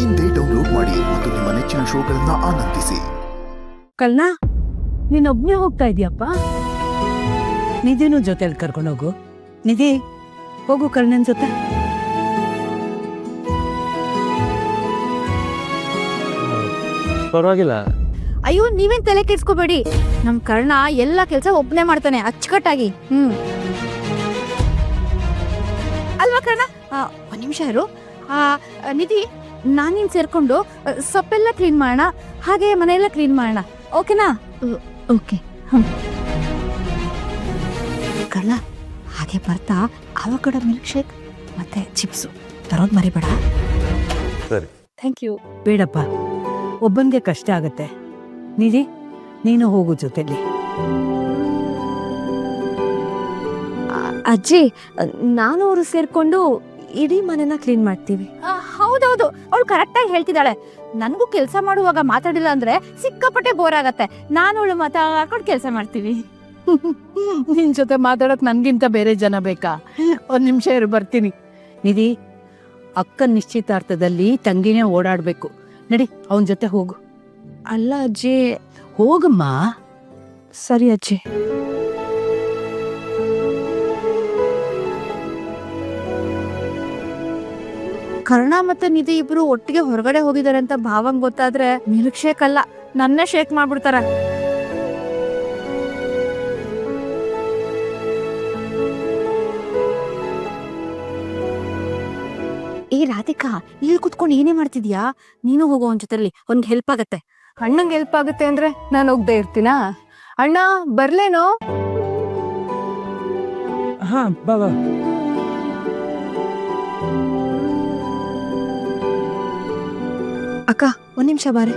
ಇಂದೇ ಡೌನ್ಲೋಡ್ ಮಾಡಿ ಮತ್ತು ನಿಮ್ಮ ನೆಚ್ಚಿನ ಶೋಗಳನ್ನ ಆನಂದಿಸಿ. ಕಲ್ನಾ, ನೀನೊಬ್ನೇ ಹೋಗ್ತಾ ಇದೀಯಪ್ಪ? ನಿಧಿನೂ ಜೊತೆಲಿ ಕರ್ಕೊಂಡೋಗು. ನಿಧಿ, ಹೋಗು ಕರ್ಣನ್ ಜೊತೆ. ಪರವಾಗಿಲ್ಲ. ಅಯ್ಯೋ, ನೀವೇನ್ ತಲೆ ಕೆಡ್ಸ್ಕೋಬೇಡಿ. ನಮ್ ಕರ್ಣ ಎಲ್ಲ ಕೆಲ್ಸ ಒಬ್ಬನೇ ಮಾಡ್ತಾನೆ ಅಚ್ಚುಕಟ್ಟಾಗಿ. ಅಲ್ವಾ ಕರ್ಣ? ಒಂದ್ ನಿಮಿಷ ಇರು. ನಿಧಿ, ನಾನಿನ್ ಸೇರ್ಕೊಂಡು ಸೊಪ್ಪೆಲ್ಲ ಕ್ಲೀನ್ ಮಾಡೋಣ, ಹಾಗೆ ಮನೆಯೆಲ್ಲ ಕ್ಲೀನ್ ಮಾಡೋಣ. ಓಕೆನಾ? ಓಕೆ. ಕರ್ಣ, ಹಾಗೆ ಬರ್ತಾ ಅವಕಡ ಮಿಲ್ಕ್ ಶೇಕ್ ಮತ್ತೆ ಚಿಪ್ಸು ತರೋದ್ ಮರಿಬೇಡ. ಸರಿ. Thank you. ಬೇಡಪ್ಪ, ಒಬ್ಬನ್ಗೆ ಕಷ್ಟ ಆಗತ್ತೆ. ನಿಧಿ, ನೀನು ಹೋಗು ಜೊತೆಲಿ. ಅಜ್ಜಿ, ನಾನು ಅವರು ಸೇರ್ಕೊಂಡು ಇಡೀ ಮನೆನ ಕ್ಲೀನ್ ಮಾಡ್ತೀವಿ. ಹೌದೌದು, ಅವಳು ಕರೆಕ್ಟಾಗಿ ಹೇಳ್ತಿದ್ದಾಳೆ. ನನಗೂ ಕೆಲಸ ಮಾಡುವಾಗ ಮಾತಾಡಿಲ್ಲ ಅಂದ್ರೆ ಸಿಕ್ಕಾಪಟ್ಟೆ ಬೋರ್ ಆಗತ್ತೆ. ನಾನು ಅವಳು ಮಾತಾಡ್ಕೊಂಡು ಕೆಲಸ ಮಾಡ್ತೀವಿ. ನಿನ್ ಜೊತೆ ಮಾತಾಡಕ್ ನನ್ಗಿಂತ ಬೇರೆ ಜನ ಬೇಕಾ? ಒಂದ್ ನಿಮಿಷ ಇರು, ಬರ್ತೀನಿ. ನಿಧಿ, ಅಕ್ಕನ ನಿಶ್ಚಿತಾರ್ಥದಲ್ಲಿ ತಂಗಿನೇ ಓಡಾಡ್ಬೇಕು. ನಡಿ, ಅವನ್ ಜೊತೆ ಹೋಗು. ಅಲ್ಲ ಅಜ್ಜಿ. ಹೋಗಮ್ಮ. ಸರಿ ಅಜ್ಜಿ. ಕರ್ಣ ಮತ್ತೆ ನಿಧಿ ಇಬ್ರು ಒಟ್ಟಿಗೆ ಹೊರಗಡೆ ಹೋಗಿದ್ದಾರೆ ಅಂತ ಭಾವಂಗ್ ಗೊತ್ತಾದ್ರೆ ಮಿಲ್ಕ್ ಶೇಕ್ ಅಲ್ಲ, ನನ್ನೇ ಶೇಕ್ ಮಾಡ್ಬಿಡ್ತಾರ. ಏ ರಾಧಿಕಾ, ಇಲ್ಲಿ ಕುತ್ಕೊಂಡು ಏನೇ ಮಾಡ್ತಿದ್ಯಾ? ನೀನು ಹೋಗೋ ಅವನ ಜೊತೆಲಿ, ಒಂದ್ ಹೆಲ್ಪ್ ಆಗತ್ತೆ. ಅಣ್ಣಂಗೆ ಹೆಲ್ಪ್ ಆಗುತ್ತೆ ಅಂದ್ರೆ ನಾನು ಹೋಗದೆ ಇರ್ತೀನಾ? ಅಣ್ಣ ಬರ್ಲೇನೋ? ಹಾ, ಬಾ ಬಾ. ಅಕ್ಕ, ಒಂದ್ ನಿಮಿಷ ಬಾರೆ.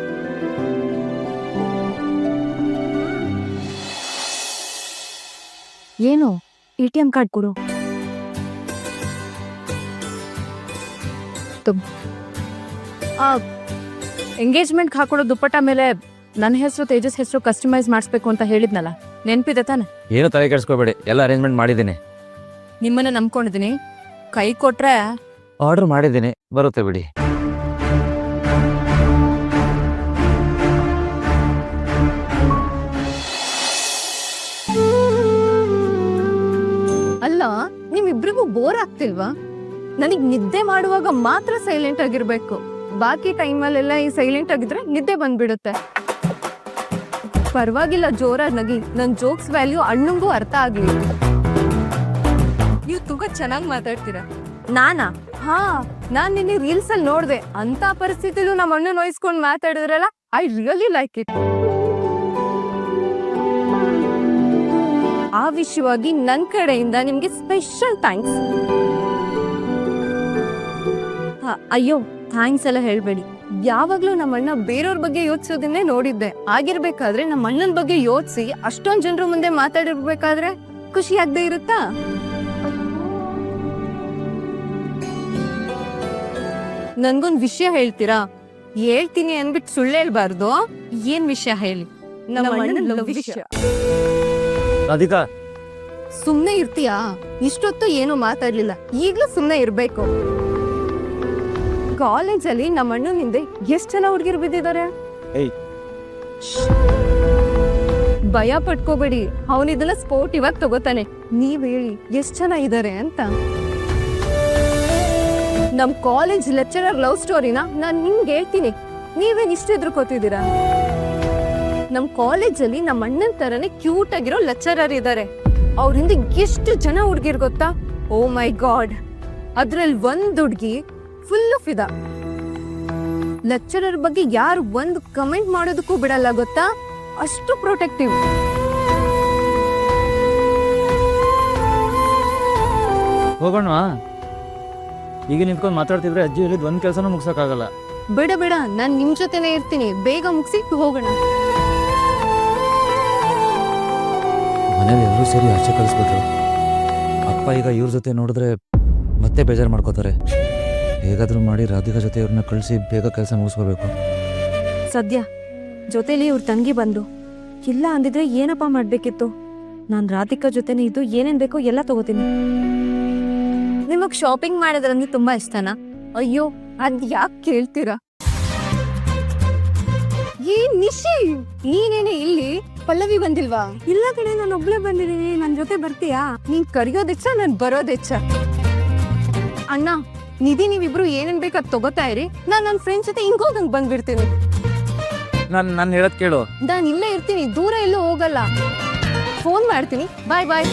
ಏನು? ATM ಕಾರ್ಡ್ ಕೊಡು. ಎಂಗೇಜ್ಮೆಂಟ್ ಹಾಕೊಳ್ಳೋ ದುಪ್ಪಟ್ಟ ಮೇಲೆ ನನ್ನ ಹೆಸರು ತೇಜಸ್ ಹೆಸರು ಕಸ್ಟಮೈಸ್ ಮಾಡಿಸ್ಬೇಕು ಅಂತ ಹೇಳಿದ್ನಲ್ಲ, ನೆನ್ಪಿದೆ ತಾನೆ? ಏನು ತಲೆ ಕೆಡಿಸ್ಕೋಬೇಡಿ, ಎಲ್ಲ ಅರೇಂಜ್ಮೆಂಟ್ ಮಾಡಿದ್ದೀನಿ. ನಿಮ್ಮನ್ನ ನಂಬ್ಕೊಂಡಿದ್ದೀನಿ. ಕೈ ಕೊಟ್ರೆ ಆರ್ಡರ್ ಮಾಡಿದ್ದೀನಿ, ಬರುತ್ತೆ ಬಿಡಿ. ಅಲ್ಲ, ನಿಮ್ಮಿಬ್ರಿಗೂ ಬೋರ್ ಆಗ್ತಿಲ್ವಾ? ನನಗ್ ನಿದ್ದೆ ಮಾಡುವಾಗ ಮಾತ್ರ ಸೈಲೆಂಟ್ ಆಗಿರ್ಬೇಕು. ಬಾಕಿ ಟೈಮಲ್ಲೆಲ್ಲ ಈ ಸೈಲೆಂಟ್ ಆಗಿದ್ರೆ ನಿದ್ದೆ ಬಂದ್ಬಿಡುತ್ತೆ. ಪರವಾಗಿಲ್ಲ, ಜೋರಾಗಿ ನಗಿ. ನನ್ ಜೋಕ್ಸ್ ವ್ಯಾಲ್ಯೂ ಅಣ್ಣಂಗೂ ಅರ್ಥ ಆಗ್ಲಿ. ನೀವು ತುಂಬಾ ಚೆನ್ನಾಗಿ ಮಾತಾಡ್ತೀರಾ. ನಾನಾ? ಹಾ, ನಾನ್ ನಿನ್ನೆ ರೀಲ್ಸ್ ಅಲ್ಲಿ ನೋಡ್ದೆ. ಅಂತ ಪರಿಸ್ಥಿತಿಲೂ ನಮ್ಮ ಅಣ್ಣ ನೋಯಿಸ್ಕೊಂಡ್ ಮಾತಾಡಿದ್ರಲ್ಲ, ಐ ರಿಯಲಿ ಲೈಕ್ ಇಟ್. ಆ ವಿಷಯವಾಗಿ ನನ್ ಕಡೆಯಿಂದ ನಿಮ್ಗೆ ಸ್ಪೆಷಲ್ ಥ್ಯಾಂಕ್ಸ್. ಅಯ್ಯೋ, ಥ್ಯಾಂಕ್ಸ್ ಎಲ್ಲ ಹೇಳ್ಬೇಡಿ. ಯಾವಾಗ್ಲೂ ನಮ್ಮ ಅಣ್ಣ ಬೇರೆಯವ್ರ ಬಗ್ಗೆ ಯೋಚಿಸೋದನ್ನೇ ನೋಡಿದ್ದೆ. ಆಗಿರ್ಬೇಕಾದ್ರೆ ನಮ್ಮ ಅಣ್ಣನ ಬಗ್ಗೆ ಯೋಚಿಸಿ ಅಷ್ಟೊಂದ್ ಜನರ ಮುಂದೆ ಮಾತಾಡಿರ್ಬೇಕಾದ್ರೆ ಖುಷಿ ಆಗದೆ ಇರುತ್ತಾ? ನನ್ಗೊಂದ್ ವಿಷಯ ಹೇಳ್ತೀರಾ? ಹೇಳ್ತೀನಿ ಅನ್ಬಿಟ್ಟು ಸುಳ್ಳು ಹೇಳ್ಬಾರ್ದು. ಏನ್ ವಿಷಯ ಹೇಳಿ? ನಮ್ಮ ಅಣ್ಣನ ಲವ್ ವಿಷಯ. ರಾಧಿಕಾ, ಸುಮ್ನೆ ಇರ್ತೀಯಾ? ಇಷ್ಟೊತ್ತು ಏನು ಮಾತಾಡ್ಲಿಲ್ಲ, ಈಗ್ಲೂ ಸುಮ್ನೆ ಇರ್ಬೇಕು. ಕಾಲೇಜಲ್ಲಿ ನಮ್ಮ ಅಣ್ಣನ ಹಿಂದೆ ಎಷ್ಟ್ ಜನ ಹುಡುಗಿರು ಬಿದ್ದಿದ್ದಾರೆ. ಏಯ್, ಭಯ ಪಟ್ಕೋಬೇಡಿ, ಅವನಿದನ್ನ ಸ್ಪೋರ್ಟಿವ್ ಆಗಿ ತಗೋತಾನೆ. ನೀವ್ ಹೇಳಿ ಎಷ್ಟ್ ಜನ ಇದಾರೆ ಅಂತ. ನಮ್ ಕಾಲೇಜ್ ಲೆಕ್ಚರರ್ ಲವ್ ಸ್ಟೋರಿನ ನಾನ್ ನಿಮ್ಗೆ ಹೇಳ್ತೀನಿ, ನೀವೇನ್ ಇಷ್ಟ ಎದುರ್ಕೋತಿದ್ದೀರಾ? ನಮ್ ಕಾಲೇಜಲ್ಲಿ ನಮ್ಮ ಅಣ್ಣನ ತರನೇ ಕ್ಯೂಟ್ ಆಗಿರೋ ಲೆಕ್ಚರರ್ ಇದ್ದಾರೆ. ಅವ್ರಿಂದ ಎಷ್ಟು ಜನ ಹುಡ್ಗಿರ್ ಗೊತ್ತಾ? ಓ ಮೈ ಗಾಡ್. ಅದ್ರಲ್ಲಿ ಒಂದ್ ಹುಡ್ಗಿ ಫುಲ್ ಫಿದಾ. ಲೆಕ್ಚರರ್ ಬಗ್ಗೆ ಯಾರು ಒಂದು ಕಮೆಂಟ್ ಮಾಡೋದಕ್ಕೂ ಬಿಡಲ್ಲ ಗೊತ್ತಾ? ಅಷ್ಟು ಪ್ರೊಟೆಕ್ಟಿವ್. ಹೋಗೋಣ. ಈಗ ನಿಂತ್ಕೊಂಡು ಮಾತಾಡ್ತಿದ್ರೆ ಅಜ್ಜಿ ಹೇಳಿದ್ ಒಂದ್ ಕೆಲಸನೂ ಮುಗ್ಸಕ್ಕಾಗಲ್ಲ. ಬೇಡ ಬೇಡ, ನಾನ್ ನಿಮ್ ಜೊತೆನೆ ಇರ್ತೀನಿ. ಬೇಗ ಮುಗಿಸಿ ಹೋಗೋಣ. ಮನೇಲಿ ಎಲ್ಲರೂ ಸೇರಿ ಆಚೆ ಕಳಿಸ್ಬಿಟ್ರು. ಅಪ್ಪ ಈಗ ಇವ್ರ ಜೊತೆ ನೋಡಿದ್ರೆ ಮತ್ತೆ ಬೇಜಾರು ಮಾಡ್ಕೋತಾರೆ. ಹೇಗಾದ್ರೂ ಮಾಡಿ ರಾಧಿಕಾ ಜೊತೆ ಇವ್ರನ್ನ ಕಳಿಸಿ ಬೇಗ ಕೆಲಸ ಮುಗಿಸ್ಕೋಬೇಕು. ಸದ್ಯ ಜೊತೆಲಿ ಇವ್ರ ತಂಗಿ ಬಂದು ಇಲ್ಲ ಅಂದಿದ್ರೆ ಏನಪ್ಪಾ ಮಾಡ್ಬೇಕಿತ್ತು? ನಾನ್ ರಾಧಿಕಾ ಜೊತೆನೆ ಇದು ಏನೇನ್ ಬೇಕೋ ಎಲ್ಲ ತಗೋತೀನಿ. ನಿಮಗ್ ಶಾಪಿಂಗ್ ಮಾಡೋದ್ರಂದ್ರೆ ತುಂಬಾ ಇಷ್ಟನಾ? ಅಯ್ಯೋ, ಅದ್ ಯಾಕೆ ಕೇಳ್ತೀರಾ? ಏನ್ ನಿಶಿ, ನೀನೇನೆ ಇಲ್ಲಿ? ಪಲ್ಲವಿ ಬಂದಿಲ್ವಾ? ಇಲ್ಲ ಕಡೆ, ನಾನು ಒಬ್ಳೆ ಬಂದಿದ್ದೀನಿ. ನನ್ ಜೊತೆ ಬರ್ತೀಯಾ? ನೀನ್ ಕರೆಯೋದೆಚ್ಚ, ನಾನ್ ಬರೋದೆಚ್ಚ. ಅಣ್ಣ, ನಿಧಿ, ನೀವಿಬ್ರು ಏನೇನ್ ಬೇಕಾದ್ ತಗೋತಾ ಇರಿ. ನಾನ್ ನನ್ನ ಫ್ರೆಂಡ್ಸ್ ಜೊತೆ ಹಿಂಗೋಗಂಗ್ ಬಂದ್ಬಿಡ್ತೀನಿ. ನಾನು ಹೇಳೋದ್ ಕೇಳು. ನಾನ್ ಇಲ್ಲೇ ಇರ್ತೀನಿ, ದೂರ ಎಲ್ಲೂ ಹೋಗಲ್ಲ. ಫೋನ್ ಮಾಡ್ತೀನಿ. ಬಾಯ್ ಬಾಯ್.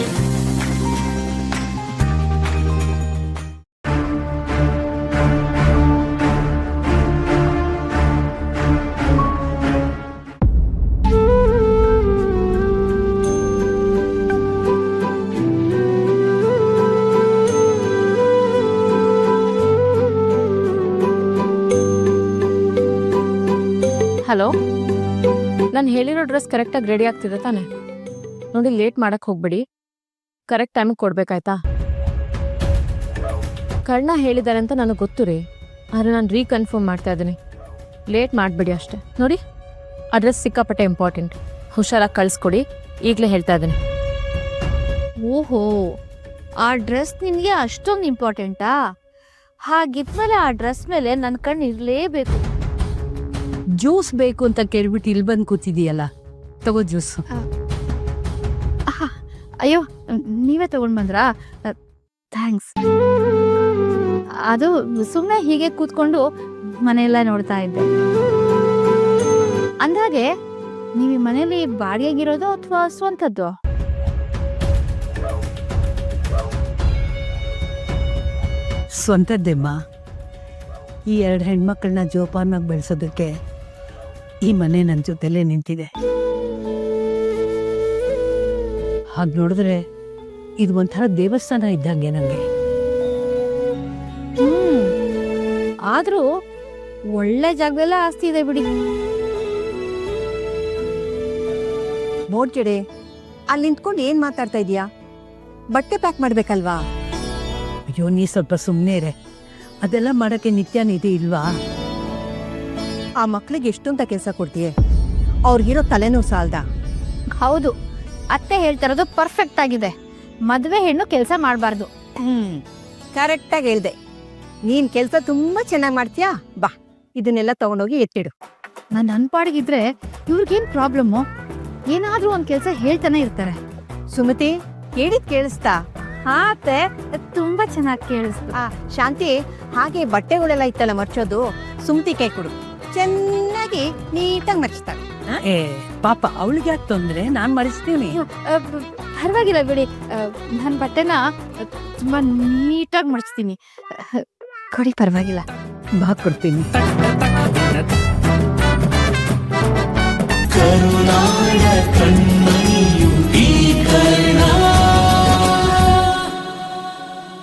ಹಲೋ, ನಾನು ಹೇಳಿರೋ ಡ್ರೆಸ್ ಕರೆಕ್ಟಾಗಿ ರೆಡಿ ಆಗ್ತಿದೆ ತಾನೆ? ನೋಡಿ, ಲೇಟ್ ಮಾಡಕ್ಕೆ ಹೋಗ್ಬೇಡಿ, ಕರೆಕ್ಟ್ ಟೈಮಿಗೆ ಕೊಡ್ಬೇಕಾಯ್ತಾ? ಕರ್ಣ ಹೇಳಿದ್ದಾರೆ ಅಂತ ನನಗೆ ಗೊತ್ತು ರೀ, ಆದರೆ ನಾನು ರೀಕನ್ಫರ್ಮ್ ಮಾಡ್ತಾ ಇದ್ದೀನಿ. ಲೇಟ್ ಮಾಡಬೇಡಿ ಅಷ್ಟೇ. ನೋಡಿ, ಆ ಡ್ರೆಸ್ ಸಿಕ್ಕಾಪಟ್ಟೆ ಇಂಪಾರ್ಟೆಂಟ್, ಹುಷಾರಾಗಿ ಕಳಿಸ್ಕೊಡಿ, ಈಗಲೇ ಹೇಳ್ತಾ ಇದ್ದೀನಿ. ಓಹೋ, ಆ ಡ್ರೆಸ್ ನಿನಗೆ ಅಷ್ಟೊಂದು ಇಂಪಾರ್ಟೆಂಟಾ? ಹಾಗಿದ್ಮೇಲೆ ಆ ಡ್ರೆಸ್ ಮೇಲೆ ನನ್ನ ಕಣ್ಣು ಇರಲೇಬೇಕು. ಜ್ಯೂಸ್ ಬೇಕು ಅಂತ ಕೇಳ್ಬಿಟ್ಟು ಇಲ್ಲಿ ಬಂದು ಕೂತಿದೀಯಲ್ಲ, ತಗೋ ಜ್ಯೂಸ್. ಅಯ್ಯೋ, ನೀವೇ ತಗೊಂಡ್ ಬಂದ್ರಾ? ಥ್ಯಾಂಕ್ಸ್. ಅದು ಸುಮ್ಮನೆ ಹೀಗೆ ಕೂತ್ಕೊಂಡು ಮನೆಯೆಲ್ಲ ನೋಡ್ತಾ ಇದ್ದೆ. ಅಂದಾಗೆ ನೀವು ಈ ಮನೇಲಿ ಬಾಡಿಗೆಗಿರೋದು ಅಥವಾ ಸ್ವಂತದ್ದು? ಸ್ವಂತದ್ದೆಮ್ಮ. ಈ 2 ಹೆಣ್ಮಕ್ಳನ್ನ ಜೋಪಾನಾಗಿ ಬೆಳೆಸೋದಕ್ಕೆ ಈ ಮನೆ ನನ್ನ ಜೊತೆಲೇ ನಿಂತಿದೆ. ಹಾಗೆ ನೋಡಿದ್ರೆ ಇದು ಒಂಥರ ದೇವಸ್ಥಾನ ಇದ್ದಂಗೆ ನನಗೆ. ಆದ್ರೂ ಒಳ್ಳೆ ಜಾಗದಲ್ಲ ಆಸ್ತಿ ಇದೆ ಬಿಡಿ. ನೋಡ್ಕೆಡೆ, ಅಲ್ಲಿ ನಿಂತ್ಕೊಂಡು ಏನ್ ಮಾತಾಡ್ತಾ ಇದೀಯಾ? ಬಟ್ಟೆ ಪ್ಯಾಕ್ ಮಾಡ್ಬೇಕಲ್ವಾ? ಅಯ್ಯೋ, ನೀ ಸ್ವಲ್ಪ ಸುಮ್ಮನೆ ಇರೆ. ಅದೆಲ್ಲ ಮಾಡೋಕ್ಕೆ ನಿತ್ಯ ನಿಧಿ ಇಲ್ವಾ? ಆ ಮಕ್ಳಿಗೆ ಎಷ್ಟೊಂತ ಕೆಲಸ ಕೊಡ್ತೀಯ? ಅವ್ರಿಗಿರೋ ತಲೆನೋವು ಸಾಲ್ದ? ಹೌದು, ಅತ್ತೆ ಹೇಳ್ತಿರೋದು ಪರ್ಫೆಕ್ಟ್ ಆಗಿದೆ. ಮದುವೆ ಹೆಣ್ಣು ಕೆಲಸ ಮಾಡಬಾರ್ದು. ಕರೆಕ್ಟಾಗಿ ಹೇಳ್ದೆ. ನೀನ್ ಕೆಲಸ ತುಂಬಾ ಚೆನ್ನಾಗಿ ಮಾಡ್ತೀಯಾ. ಬಾ, ಇದನ್ನೆಲ್ಲ ತಗೊಂಡೋಗಿ ಎತ್ತಿಡು. ನಾನು ಅನ್ಪಾಡಿಗಿದ್ರೆ ಇವ್ರಿಗೇನ್ ಪ್ರಾಬ್ಲಮ್ಮು? ಏನಾದ್ರೂ ಒಂದ್ ಕೆಲಸ ಹೇಳ್ತಾನೆ ಇರ್ತಾರೆ. ಸುಮತಿ, ಹೇಳಿದ್ ಕೇಳಿಸ್ತಾ? ಹಾ ಅತ್ತೆ, ತುಂಬಾ ಚೆನ್ನಾಗಿ ಕೇಳಿಸ್ತು. ಶಾಂತಿ, ಹಾಗೆ ಬಟ್ಟೆಗಳೆಲ್ಲ ಇತ್ತಲ್ಲ ಮರ್ಚೋದು, ಸುಮತಿ ಕೈ ಕೊಡು. ಚೆನ್ನಾಗಿ ನೀಟಾಗಿ ಮರ್ಚ್ತಾಳೆ. ಏ ಪಾಪ, ಅವಳಿಗೆ ಯಾಕೆ ತೊಂದರೆ? ನಾನು ಮರೆಸ್ತೀನಿ. ಪರವಾಗಿಲ್ಲ ಬಿಡಿ, ನನ್ನ ಬಟ್ಟೆನ ತುಂಬಾ ನೀಟಾಗಿ ಮಡಿಸ್ತೀನಿ. ಕೊಡಿ, ಪರವಾಗಿಲ್ಲ. ಬಾ, ಕೊಡ್ತೀನಿ. ಕರುನಾಡ